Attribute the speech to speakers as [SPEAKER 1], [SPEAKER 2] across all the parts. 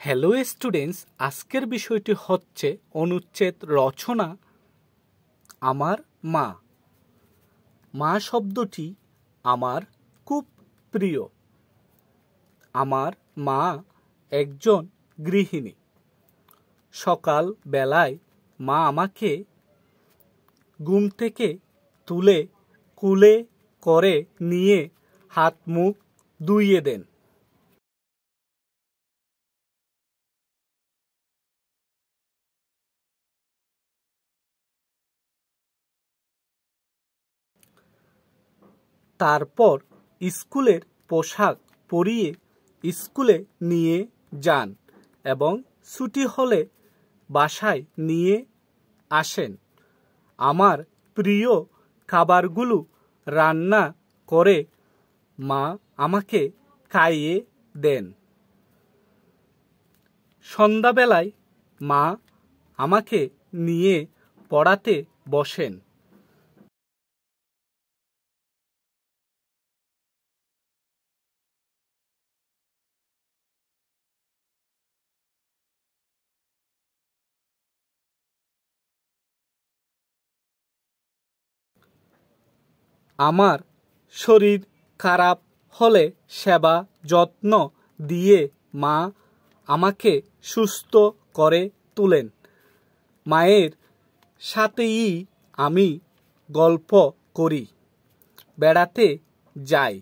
[SPEAKER 1] Hello students, আজকের বিষয়টি হচ্ছে অনুচ্ছেদ রচনা আমার মা। মা শব্দটি আমার খুব প্রিয়। আমার মা একজন গৃহিণী। সকাল বেলায় মা আমাকে ঘুম থেকে তুলে কুলে করে নিয়ে হাত মুখ ধুইয়ে দেন। তারপর স্কুলের পোশাক পরিয়ে স্কুলে নিয়ে যান এবং ছুটি হলে বাসায় নিয়ে আসেন। আমার প্রিয় খাবারগুলো রান্না করে মা আমাকে খাইয়ে দেন। সন্ধ্যাবেলায় মা আমাকে নিয়ে পড়াতে বসেন। আমার শরীর খারাপ হলে সেবা যত্ন দিয়ে মা আমাকে সুস্থ করে তোলেন। মায়ের সাথেই আমি গল্প করি, বেড়াতে যাই।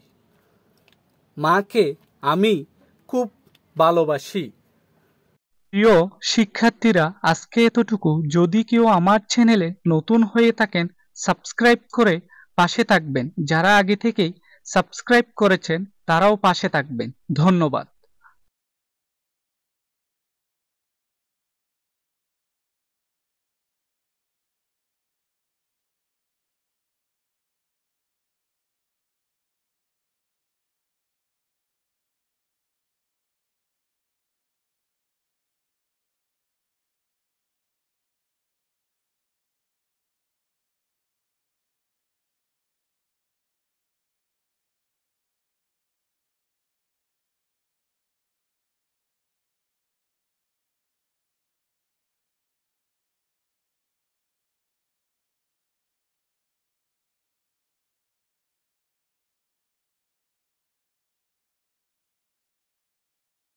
[SPEAKER 1] মাকে আমি খুব ভালোবাসি।
[SPEAKER 2] প্রিয় শিক্ষার্থীরা, আজকে এতটুকু। যদি কেউ আমার চ্যানেলে নতুন হয়ে থাকেন, সাবস্ক্রাইব করে পাশে থাকবেন। যারা আগে থেকেই সাবস্ক্রাইব করেছেন তারাও পাশে থাকবেন। ধন্যবাদ।